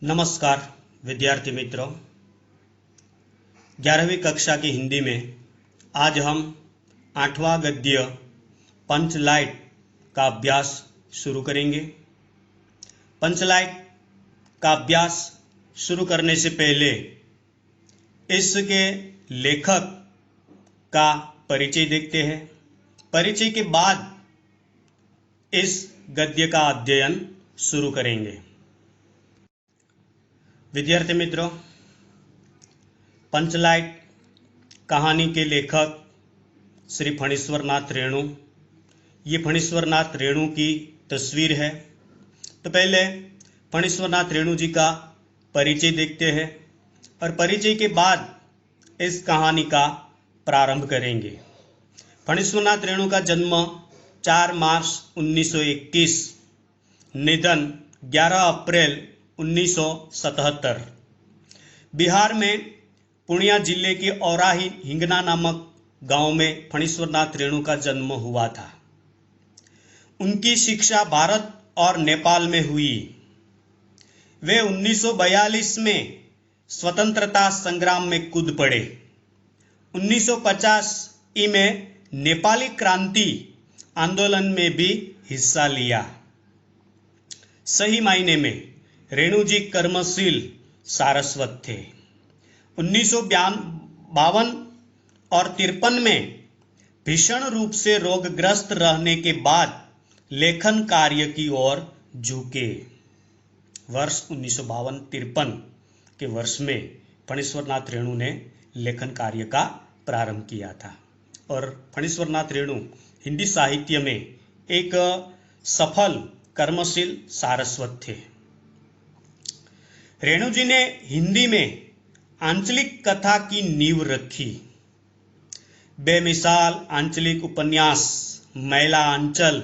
नमस्कार विद्यार्थी मित्रों, 11वीं कक्षा की हिंदी में आज हम 8वां गद्य पंचलाइट का अभ्यास शुरू करेंगे। पंचलाइट का अभ्यास शुरू करने से पहले इसके लेखक का परिचय देखते हैं। परिचय के बाद इस गद्य का अध्ययन शुरू करेंगे। विद्यार्थी मित्रों, पंचलाइट कहानी के लेखक श्री फणीश्वर नाथ रेणु। ये फणीश्वर नाथ रेणु की तस्वीर है। तो पहले फणीश्वर नाथ रेणु जी का परिचय देखते हैं और परिचय के बाद इस कहानी का प्रारंभ करेंगे। फणीश्वर नाथ रेणु का जन्म 4 मार्च 1921, निधन 11 अप्रैल 1977। बिहार में पूर्णिया जिले के औराही हिंगना नामक गांव में फणीश्वर नाथ रेणु का जन्म हुआ था। उनकी शिक्षा भारत और नेपाल में हुई। वे 1942 में स्वतंत्रता संग्राम में कूद पड़े। 1950 में नेपाली क्रांति आंदोलन में भी हिस्सा लिया। सही मायने में रेणु जी कर्मशील सारस्वत थे। 1952 और 53 में भीषण रूप से रोगग्रस्त रहने के बाद लेखन कार्य की ओर झुके। वर्ष 1952-53 के वर्ष में फणीश्वर नाथ रेणु ने लेखन कार्य का प्रारंभ किया था और फणीश्वर नाथ रेणु हिंदी साहित्य में एक सफल कर्मशील सारस्वत थे। रेणु जी ने हिंदी में आंचलिक कथा की नींव रखी। बेमिसाल आंचलिक उपन्यास मैला आंचल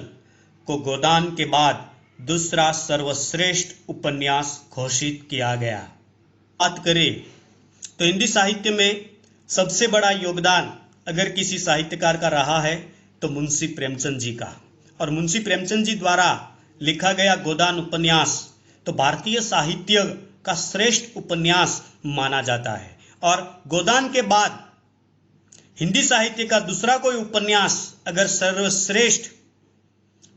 को गोदान के बाद दूसरा सर्वश्रेष्ठ उपन्यास घोषित किया गया। बात करें तो हिंदी साहित्य में सबसे बड़ा योगदान अगर किसी साहित्यकार का रहा है तो मुंशी प्रेमचंद जी का, और मुंशी प्रेमचंद जी द्वारा लिखा गया गोदान उपन्यास तो भारतीय साहित्य का श्रेष्ठ उपन्यास माना जाता है। और गोदान के बाद हिंदी साहित्य का दूसरा कोई उपन्यास अगर सर्वश्रेष्ठ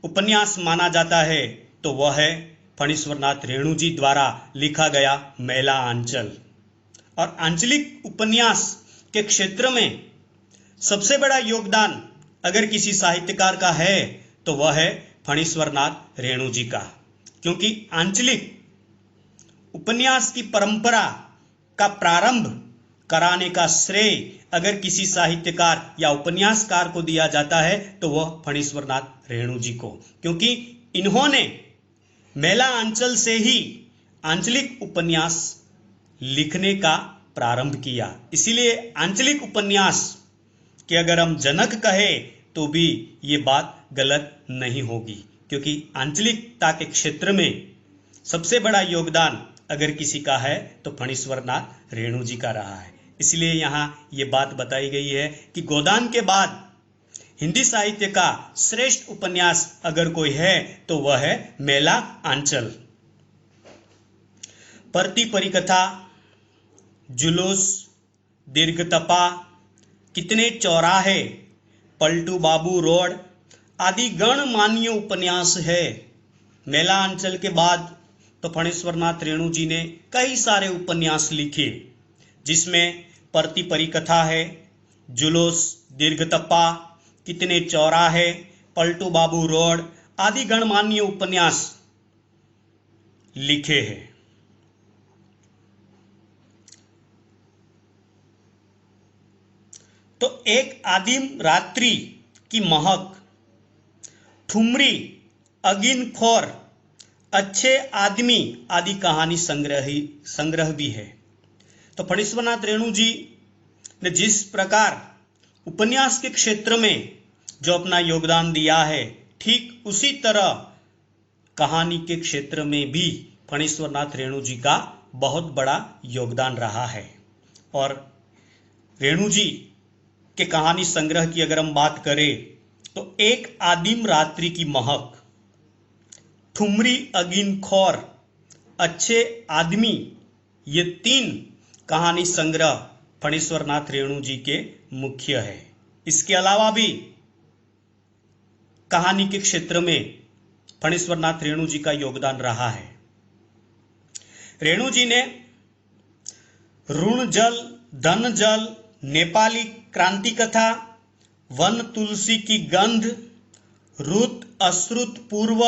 उपन्यास माना जाता है तो वह है फणीश्वर नाथ रेणु जी द्वारा लिखा गया मैला आंचल। और आंचलिक उपन्यास के क्षेत्र में सबसे बड़ा योगदान अगर किसी साहित्यकार का है तो वह है फणीश्वर नाथ रेणु जी का, क्योंकि आंचलिक उपन्यास की परंपरा का प्रारंभ कराने का श्रेय अगर किसी साहित्यकार या उपन्यासकार को दिया जाता है तो वह फणीश्वर नाथ रेणु जी को, क्योंकि इन्होंने मैला आंचल से ही आंचलिक उपन्यास लिखने का प्रारंभ किया। इसीलिए आंचलिक उपन्यास के अगर हम जनक कहे तो भी ये बात गलत नहीं होगी, क्योंकि आंचलिकता के क्षेत्र में सबसे बड़ा योगदान अगर किसी का है तो फणीश्वर नाथ रेणु जी का रहा है। इसलिए यहाँ ये बात बताई गई है कि गोदान के बाद हिंदी साहित्य का श्रेष्ठ उपन्यास अगर कोई है तो वह है मैला आंचल। परती परिकथा, जुलूस, दीर्घतपा, कितने चौराहे, पलटू बाबू रोड आदि गणमान्य उपन्यास है। मैला आंचल के बाद तो फणीश्वर नाथ रेणु जी ने कई सारे उपन्यास लिखे, जिसमें परती परिकथा है, जुलूस, दीर्घतप्पा, कितने चौराहे, पलटू बाबू रोड आदि गणमान्य उपन्यास लिखे हैं। तो एक आदिम रात्रि की महक, ठुमरी, अगिनखोर, अच्छे आदमी आदि कहानी संग्रह भी है। तो फणीश्वर नाथ रेणु जी ने जिस प्रकार उपन्यास के क्षेत्र में जो अपना योगदान दिया है, ठीक उसी तरह कहानी के क्षेत्र में भी फणीश्वर नाथ रेणु जी का बहुत बड़ा योगदान रहा है। और रेणु जी के कहानी संग्रह की अगर हम बात करें तो एक आदिम रात्रि की महक, ठुमरी अगिनखोर, अच्छे आदमी, ये 3 कहानी संग्रह फणीश्वर नाथ रेणु जी के मुख्य है। इसके अलावा भी कहानी के क्षेत्र में फणीश्वर नाथ रेणु जी का योगदान रहा है। रेणु जी ने ऋण जल, धन जल, नेपाली क्रांति कथा, वन तुलसी की गंध, रुत अश्रुत पूर्व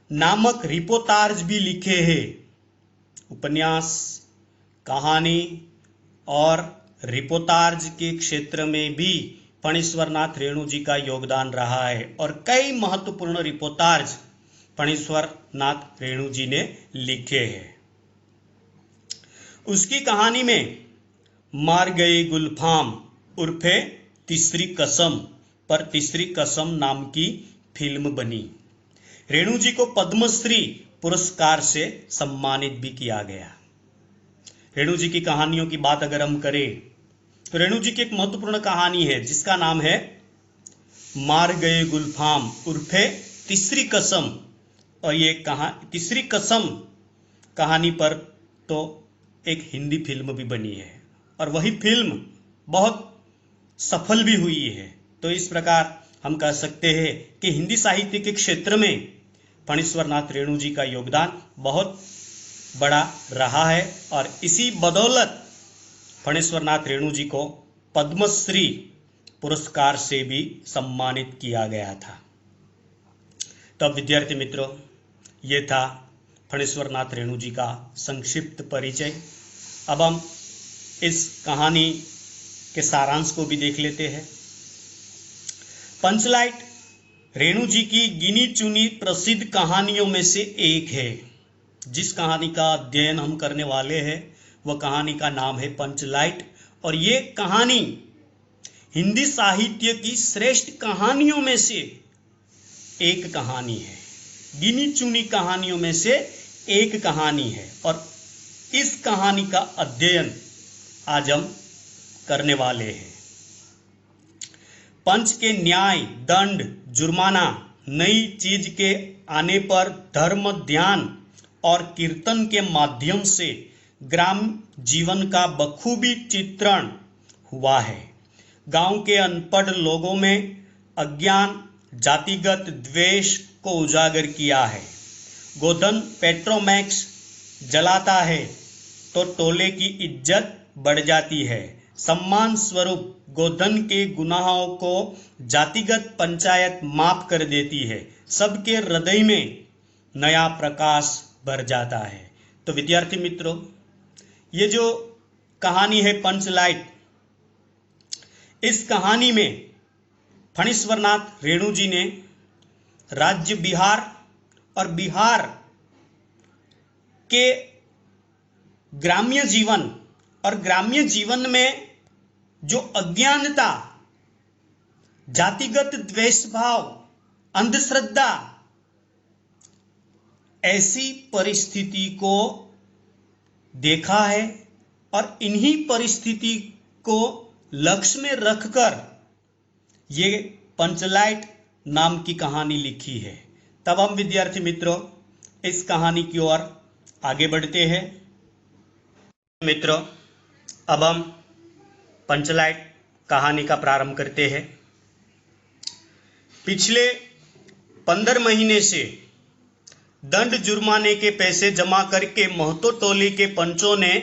नामक रिपोर्टाज भी लिखे हैं। उपन्यास, कहानी और रिपोर्टाज के क्षेत्र में भी फणीश्वर नाथ रेणु जी का योगदान रहा है और कई महत्वपूर्ण रिपोर्टाज फणीश्वर नाथ रेणु जी ने लिखे हैं। उसकी कहानी में मार गए गुलफाम उर्फे तीसरी कसम पर तीसरी कसम नाम की फिल्म बनी। रेणु जी को पद्मश्री पुरस्कार से सम्मानित भी किया गया। रेणु जी की कहानियों की बात अगर हम करें तो रेणु जी की एक महत्वपूर्ण कहानी है जिसका नाम है मार गए गुलफाम उर्फे तीसरी कसम। और ये तीसरी कसम कहानी पर तो एक हिंदी फिल्म भी बनी है और वही फिल्म बहुत सफल भी हुई है। तो इस प्रकार हम कह सकते हैं कि हिंदी साहित्य के क्षेत्र में फणीश्वर नाथ रेणु जी का योगदान बहुत बड़ा रहा है और इसी बदौलत फणीश्वर नाथ रेणु जी को पद्मश्री पुरस्कार से भी सम्मानित किया गया था। तब विद्यार्थी मित्रों, ये था फणीश्वर नाथ रेणु जी का संक्षिप्त परिचय। अब हम इस कहानी के सारांश को भी देख लेते हैं। पंचलाइट रेणु जी की गिनी चुनी प्रसिद्ध कहानियों में से एक है। जिस कहानी का अध्ययन हम करने वाले हैं वह कहानी का नाम है पंचलाइट और ये कहानी हिंदी साहित्य की श्रेष्ठ कहानियों में से एक कहानी है। गिनी चुनी कहानियों में से एक कहानी है और इस कहानी का अध्ययन आज हम करने वाले हैं। पंच के न्याय, दंड, जुर्माना, नई चीज के आने पर धर्म, ध्यान और कीर्तन के माध्यम से ग्राम जीवन का बखूबी चित्रण हुआ है। गांव के अनपढ़ लोगों में अज्ञान, जातिगत द्वेष को उजागर किया है। गोधन पेट्रोमैक्स जलाता है तो टोले की इज्जत बढ़ जाती है। सम्मान स्वरूप गोधन के गुनाहों को जातिगत पंचायत माफ कर देती है। सबके हृदय में नया प्रकाश भर जाता है। तो विद्यार्थी मित्रों, ये जो कहानी है पंचलाइट, इस कहानी में फणीश्वर नाथ रेणु जी ने राज्य बिहार और बिहार के ग्राम्य जीवन और ग्राम्य जीवन में जो अज्ञानता, जातिगत द्वेष भाव, अंधश्रद्धा, ऐसी परिस्थिति को देखा है और इन्हीं परिस्थिति को लक्ष्य में रखकर ये पंचलाइट नाम की कहानी लिखी है। तब हम विद्यार्थी मित्रों इस कहानी की ओर आगे बढ़ते हैं। मित्रों, अब हम पंचलाइट कहानी का प्रारंभ करते हैं। पिछले 15 महीने से दंड जुर्माने के पैसे जमा करके महतो टोली के पंचों ने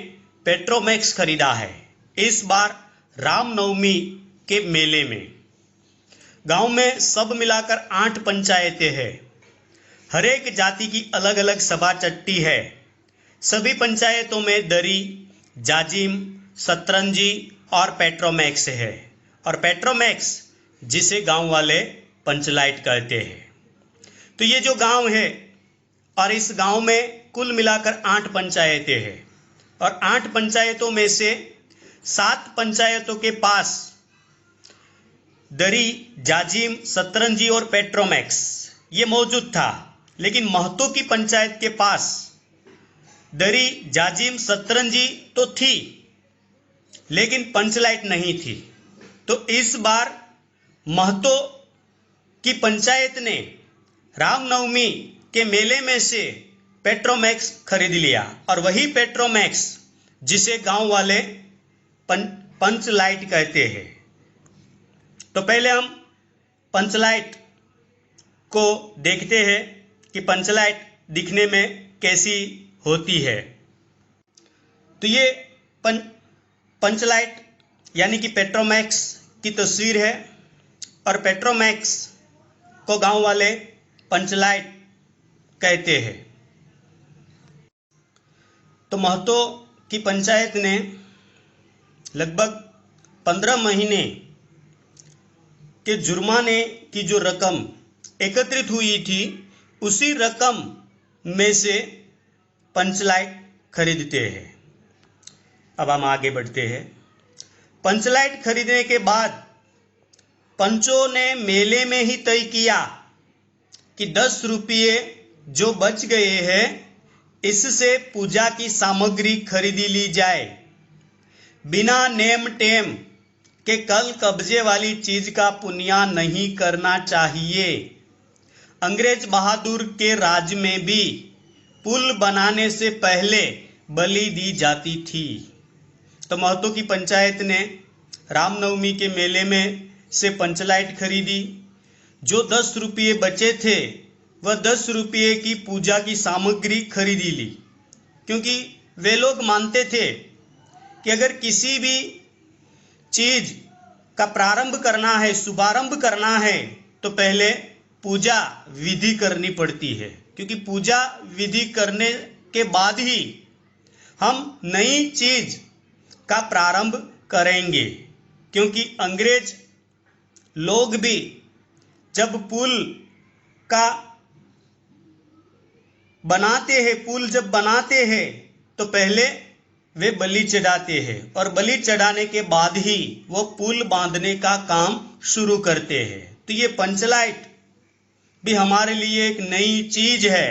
पेट्रोमैक्स खरीदा है। इस बार रामनवमी के मेले में गांव में सब मिलाकर 8 पंचायतें हैं। हर एक जाति की अलग अलग सभा चट्टी है। सभी पंचायतों में दरी, जाजिम, सतरंजी और पेट्रोमैक्स है और पेट्रोमैक्स जिसे गांव वाले पंचलाइट कहते हैं। तो ये जो गांव है और इस गांव में कुल मिलाकर 8 पंचायतें हैं और 8 पंचायतों में से 7 पंचायतों के पास दरी, जाजिम, सतरंजी और पेट्रोमैक्स ये मौजूद था। लेकिन महतो की पंचायत के पास दरी, जाजिम, सतरंजी तो थी लेकिन पंचलाइट नहीं थी। तो इस बार महतो की पंचायत ने रामनवमी के मेले में से पेट्रोमैक्स खरीद लिया, और वही पेट्रोमैक्स जिसे गांव वाले पंच लाइट कहते हैं। तो पहले हम पंच लाइट को देखते हैं कि पंच लाइट दिखने में कैसी होती है। तो ये पंच लाइट यानी कि पेट्रोमैक्स की तस्वीर है, और पेट्रोमैक्स को गांव वाले पंच लाइट कहते हैं। तो महतो की पंचायत ने लगभग 15 महीने के जुर्माने की जो रकम एकत्रित हुई थी, उसी रकम में से पंच लाइट खरीदते हैं। अब हम आगे बढ़ते हैं। पंच लाइट खरीदने के बाद पंचों ने मेले में ही तय किया कि 10 रुपये जो बच गए हैं इससे पूजा की सामग्री खरीदी ली जाए। बिना नेम टेम के कल कब्जे वाली चीज का पुण्य नहीं करना चाहिए। अंग्रेज बहादुर के राज में भी पुल बनाने से पहले बलि दी जाती थी। तो महतो की पंचायत ने रामनवमी के मेले में से पंचलाइट खरीदी। जो 10 रुपये बचे थे वह 10 रुपये की पूजा की सामग्री खरीदी ली, क्योंकि वे लोग मानते थे कि अगर किसी भी चीज का प्रारंभ करना है, शुभारंभ करना है, तो पहले पूजा विधि करनी पड़ती है, क्योंकि पूजा विधि करने के बाद ही हम नई चीज का प्रारंभ करेंगे। क्योंकि अंग्रेज लोग भी जब पुल का बनाते हैं, पुल जब बनाते हैं तो पहले वे बलि चढ़ाते हैं, और बलि चढ़ाने के बाद ही वो पुल बांधने का काम शुरू करते हैं। तो ये पंचलाइट भी हमारे लिए एक नई चीज है।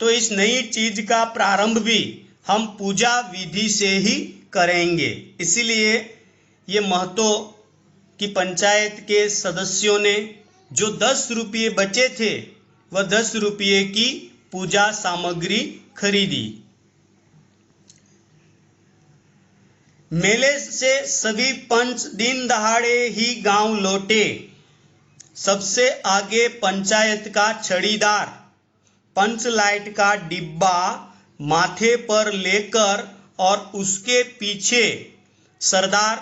तो इस नई चीज का प्रारंभ भी हम पूजा विधि से ही करेंगे। इसीलिए ये महतो की पंचायत के सदस्यों ने जो 10 रुपये बचे थे वह 10 रुपये की पूजा सामग्री खरीदी। मेले से सभी पंच दिन दहाड़े ही गांव लौटे। सबसे आगे पंचायत का छड़ीदार पंच लाइट का डिब्बा माथे पर लेकर, और उसके पीछे सरदार,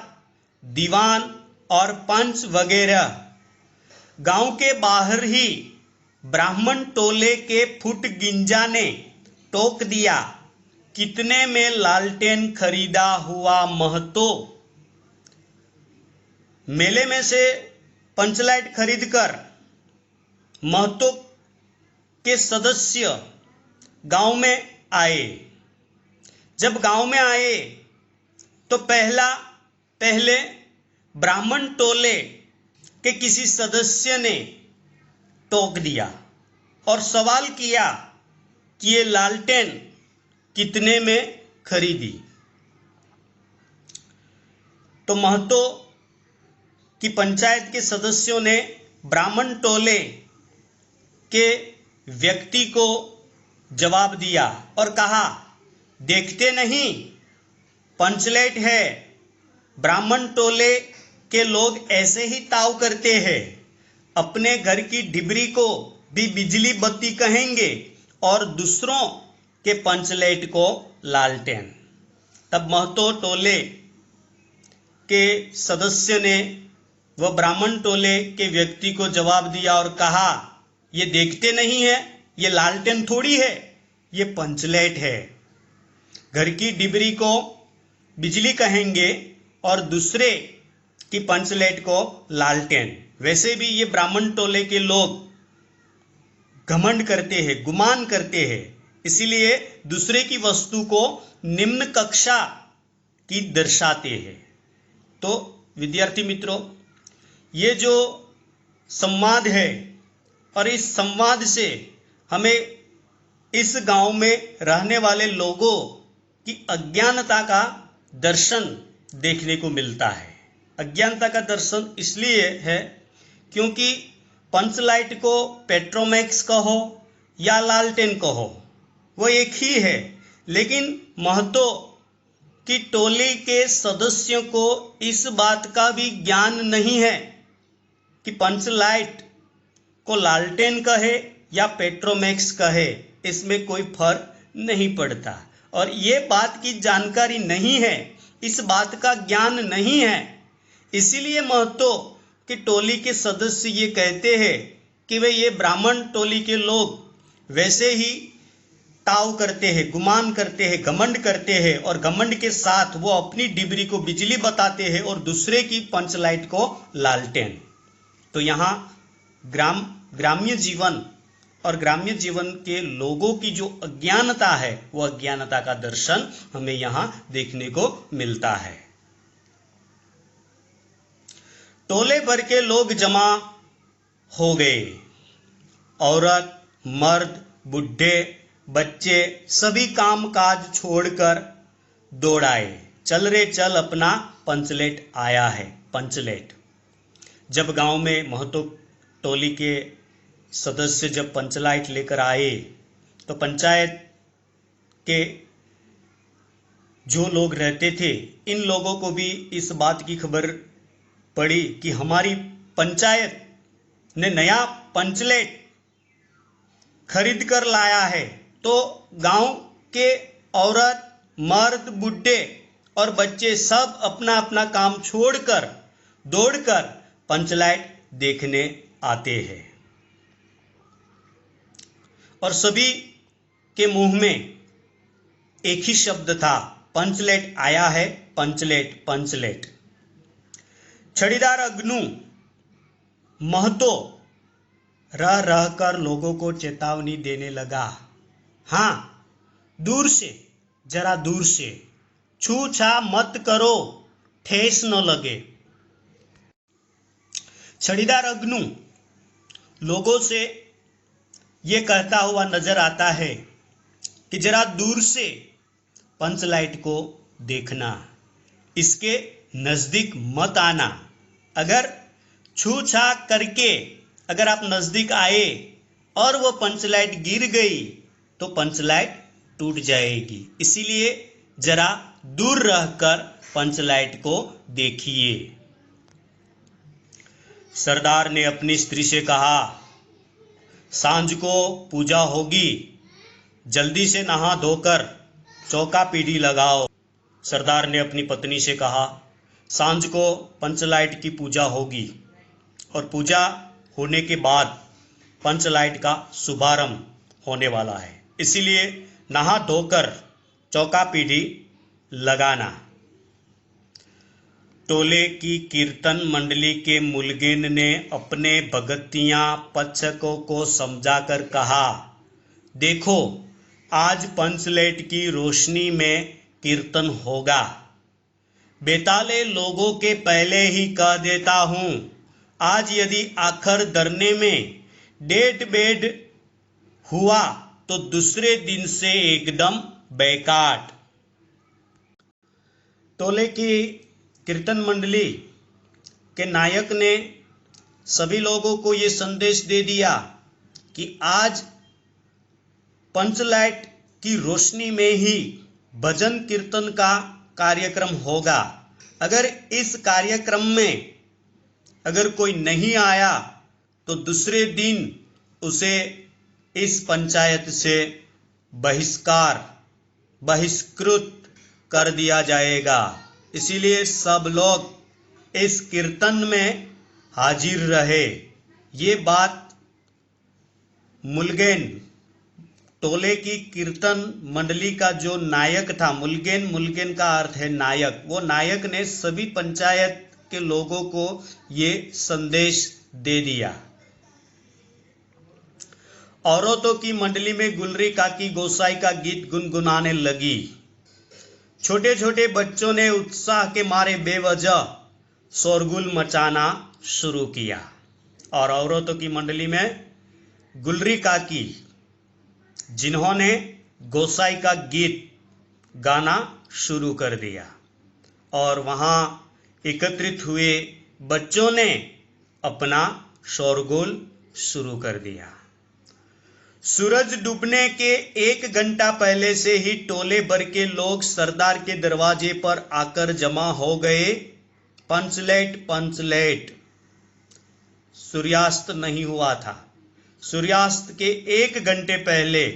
दीवान और पंच वगैरह। गांव के बाहर ही ब्राह्मण टोले के फुट गिंजा ने टोक दिया, कितने में लालटेन खरीदा हुआ महतो। मेले में से पंचलाइट खरीदकर महतो के सदस्य गांव में आए। जब गांव में आए तो पहले ब्राह्मण टोले के किसी सदस्य ने टोक दिया और सवाल किया कि ये लालटेन कितने में खरीदी। तो महतो की पंचायत के सदस्यों ने ब्राह्मण टोले के व्यक्ति को जवाब दिया और कहा, देखते नहीं पंचलाइट है, ब्राह्मण टोले के लोग ऐसे ही ताव करते हैं, अपने घर की डिबरी को भी बिजली बत्ती कहेंगे और दूसरों के पंचलाइट को लालटेन। तब महतो टोले के सदस्य ने वह ब्राह्मण टोले के व्यक्ति को जवाब दिया और कहा, ये देखते नहीं है, ये लालटेन थोड़ी है, ये पंचलाइट है। घर की डिबरी को बिजली कहेंगे और दूसरे की पंचलाइट को लालटेन। वैसे भी ये ब्राह्मण टोले के लोग घमंड करते हैं, गुमान करते हैं, इसीलिए दूसरे की वस्तु को निम्न कक्षा की दर्शाते हैं। तो विद्यार्थी मित्रों, ये जो संवाद है और इस संवाद से हमें इस गांव में रहने वाले लोगों की अज्ञानता का दर्शन देखने को मिलता है। अज्ञानता का दर्शन इसलिए है क्योंकि पंचलाइट को पेट्रोमैक्स कहो या लालटेन कहो, वो एक ही है, लेकिन महतो की टोली के सदस्यों को इस बात का भी ज्ञान नहीं है कि पंच लाइट को लालटेन कहे या पेट्रोमैक्स कहे, इसमें कोई फर्क नहीं पड़ता। और ये बात की जानकारी नहीं है, इस बात का ज्ञान नहीं है, इसीलिए महतो की टोली के सदस्य ये कहते हैं कि वे ये ब्राह्मण टोली के लोग वैसे ही ताव करते हैं, गुमान करते हैं, घमंड करते हैं, और घमंड के साथ वो अपनी डिबरी को बिजली बताते हैं और दूसरे की पंच लाइट को लालटेन। तो यहाँ ग्राम्य जीवन और ग्राम्य जीवन के लोगों की जो अज्ञानता है, वो अज्ञानता का दर्शन हमें यहाँ देखने को मिलता है। टोले भर के लोग जमा हो गए, औरत, मर्द, बुढ़े, बच्चे सभी काम काज छोड़कर दौड़ आए। चल रे चल, अपना पंचलेट आया है। पंचलेट जब गांव में महतो टोली के सदस्य जब पंचलाइट लेकर आए तो पंचायत के जो लोग रहते थे, इन लोगों को भी इस बात की खबर पड़ी कि हमारी पंचायत ने नया पंचलेट खरीद कर लाया है। तो गांव के औरत, मर्द, बुढ़े और बच्चे सब अपना अपना काम छोड़कर दौड़कर पंचलाइट देखने आते हैं, और सभी के मुंह में एक ही शब्द था, पंचलेट आया है, पंचलेट पंचलेट। छड़ीदार अग्नू महतो रह रहकर लोगों को चेतावनी देने लगा, हाँ, दूर से, जरा दूर से, छू छा मत करो, ठेस न लगे। छड़ीदार अग्नू लोगों से ये कहता हुआ नजर आता है कि जरा दूर से पंचलाइट को देखना, इसके नजदीक मत आना। अगर छू छा करके अगर आप नजदीक आए और वो पंचलाइट गिर गई तो पंचलाइट टूट जाएगी, इसीलिए जरा दूर रहकर पंचलाइट को देखिए। सरदार ने अपनी स्त्री से कहा, सांझ को पूजा होगी, जल्दी से नहा धोकर चौका पीढ़ी लगाओ। सरदार ने अपनी पत्नी से कहा, सांझ को पंचलाइट की पूजा होगी और पूजा होने के बाद पंचलाइट का शुभारंभ होने वाला है, इसीलिए नहा धोकर चौका पीढ़ी लगाना। टोले की कीर्तन मंडली के मुलगेन ने अपने भगतियां पक्षकों को समझाकर कहा, देखो, आज पंचलेट की रोशनी में कीर्तन होगा। बेताले लोगों के पहले ही कह देता हूं, आज यदि आखिर धरने में डेट बेड हुआ तो दूसरे दिन से एकदम बैकाट। टोले की कीर्तन मंडली के नायक ने सभी लोगों को ये संदेश दे दिया कि आज पंचलाइट की रोशनी में ही भजन कीर्तन का कार्यक्रम होगा। अगर इस कार्यक्रम में अगर कोई नहीं आया तो दूसरे दिन उसे इस पंचायत से बहिष्कृत कर दिया जाएगा। इसीलिए सब लोग इस कीर्तन में हाजिर रहे। ये बात मुलगेन, टोले की कीर्तन मंडली का जो नायक था, मुलगेन का अर्थ है नायक, वो नायक ने सभी पंचायत के लोगों को ये संदेश दे दिया। औरतों की मंडली में गुलरी काकी गोसाई का गीत गुनगुनाने लगी। छोटे छोटे बच्चों ने उत्साह के मारे बेवजह शोरगुल मचाना शुरू किया, और औरतों की मंडली में गुलरी काकी, जिन्होंने गोसाई का गीत गाना शुरू कर दिया, और वहां एकत्रित हुए बच्चों ने अपना शोरगुल शुरू कर दिया। सूरज डूबने के 1 घंटा पहले से ही टोले भर के लोग सरदार के दरवाजे पर आकर जमा हो गए। पंचलेट पंचलेट। सूर्यास्त नहीं हुआ था। सूर्यास्त के 1 घंटे पहले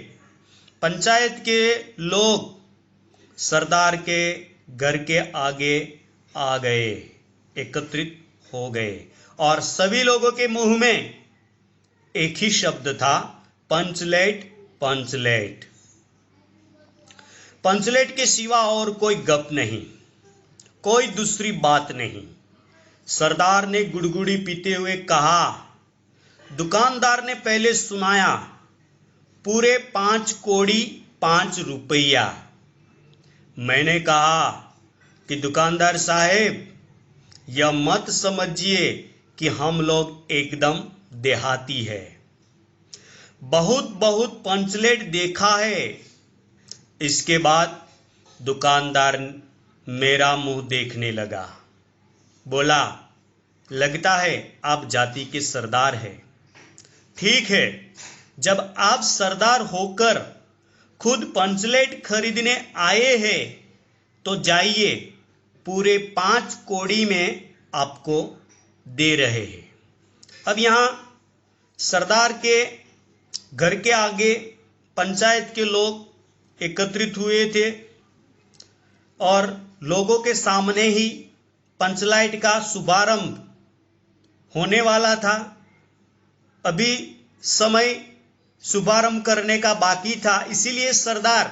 पंचायत के लोग सरदार के घर के आगे आ गए, एकत्रित हो गए और सभी लोगों के मुंह में एक ही शब्द था, पंचलेट पंचलेट। पंचलेट के सिवा और कोई गप नहीं, कोई दूसरी बात नहीं। सरदार ने गुड़गुड़ी पीते हुए कहा। दुकानदार ने पहले सुनाया, पूरे 5 कौड़ी 5 रुपया। मैंने कहा कि दुकानदार साहेब, यह मत समझिए कि हम लोग एकदम देहाती है, बहुत बहुत पंचलेट देखा है। इसके बाद दुकानदार मेरा मुंह देखने लगा, बोला, लगता है आप जाति के सरदार हैं। ठीक है, जब आप सरदार होकर खुद पंचलेट खरीदने आए हैं तो जाइए, पूरे 5 कौड़ी में आपको दे रहे हैं। अब यहाँ सरदार के घर के आगे पंचायत के लोग एकत्रित हुए थे और लोगों के सामने ही पंचलाइट का शुभारंभ होने वाला था। अभी समय शुभारंभ करने का बाकी था, इसीलिए सरदार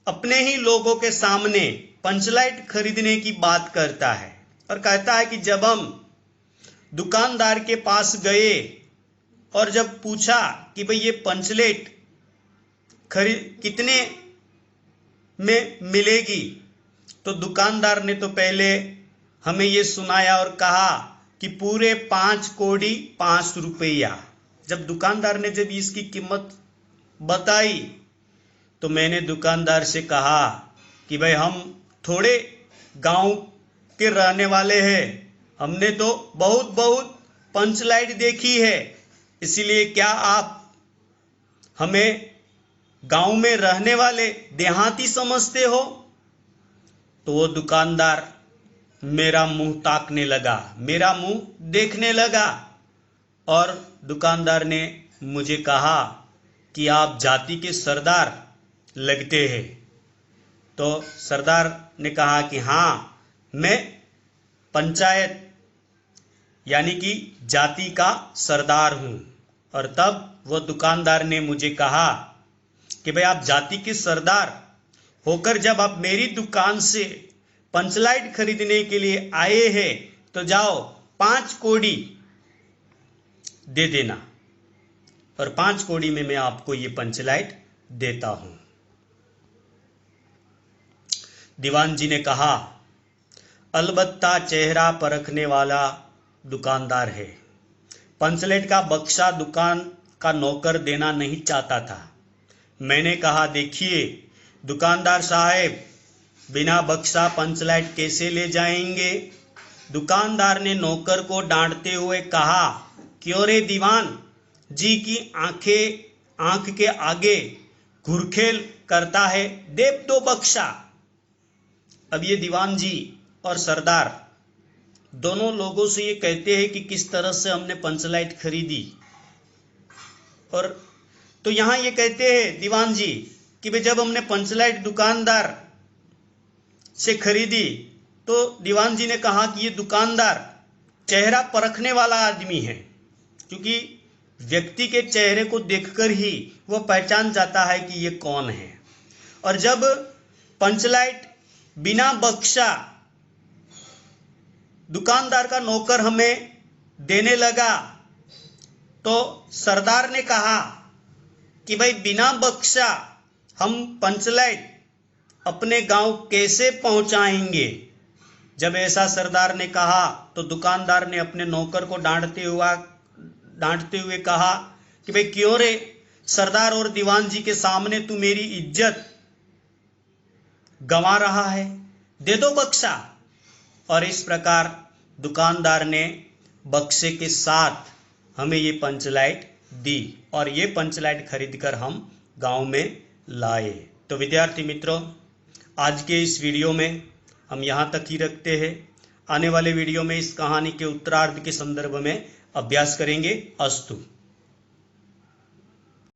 अपने ही लोगों के सामने पंचलाइट खरीदने की बात करता है और कहता है कि जब हम दुकानदार के पास गए और जब पूछा कि भाई ये पंचलेट कितने में मिलेगी, तो दुकानदार ने तो पहले हमें ये सुनाया और कहा कि पूरे 5 कौड़ी 5 रुपया। जब दुकानदार ने जब इसकी कीमत बताई तो मैंने दुकानदार से कहा कि भाई हम थोड़े गांव के रहने वाले हैं, हमने तो बहुत बहुत पंचलाइट देखी है, इसीलिए क्या आप हमें गांव में रहने वाले देहाती समझते हो? तो वो दुकानदार मेरा मुंह ताकने लगा, मेरा मुंह देखने लगा और दुकानदार ने मुझे कहा कि आप जाति के सरदार लगते हैं। तो सरदार ने कहा कि हाँ, मैं पंचायत यानी कि जाति का सरदार हूँ। और तब वो दुकानदार ने मुझे कहा कि भाई आप जाति के सरदार होकर जब आप मेरी दुकान से पंचलाइट खरीदने के लिए आए हैं तो जाओ 5 कौड़ी दे देना और 5 कौड़ी में मैं आपको ये पंचलाइट देता हूं। दीवान जी ने कहा, अलबत्ता चेहरा परखने वाला दुकानदार है। पंचलेट का बक्सा दुकान का नौकर देना नहीं चाहता था। मैंने कहा, देखिए दुकानदार साहब, बिना बक्सा पंचलाइट कैसे ले जाएंगे? दुकानदार ने नौकर को डांटते हुए कहा, क्यों रे दीवान जी की आंख के आगे घुरखेल करता है, दे 2 बक्सा। अब ये दीवान जी और सरदार दोनों लोगों से ये कहते हैं कि किस तरह से हमने पंचलाइट खरीदी। और तो यहां ये कहते हैं दीवान जी कि भाई जब हमने पंचलाइट दुकानदार से खरीदी तो दीवान जी ने कहा कि ये दुकानदार चेहरा परखने वाला आदमी है, क्योंकि व्यक्ति के चेहरे को देखकर ही वह पहचान जाता है कि ये कौन है। और जब पंचलाइट बिना बक्सा दुकानदार का नौकर हमें देने लगा तो सरदार ने कहा कि भाई बिना बक्सा हम पंचलाइट अपने गांव कैसे पहुंचाएंगे। जब ऐसा सरदार ने कहा तो दुकानदार ने अपने नौकर को डांटते हुए कहा कि भाई क्यों रे, सरदार और दीवान जी के सामने तू मेरी इज्जत गंवा रहा है, दे दो बक्सा। और इस प्रकार दुकानदार ने बक्से के साथ हमें ये पंचलाइट दी और ये पंचलाइट खरीदकर हम गांव में लाए। तो विद्यार्थी मित्रों, आज के इस वीडियो में हम यहाँ तक ही रखते हैं। आने वाले वीडियो में इस कहानी के उत्तरार्ध के संदर्भ में अभ्यास करेंगे। अस्तु।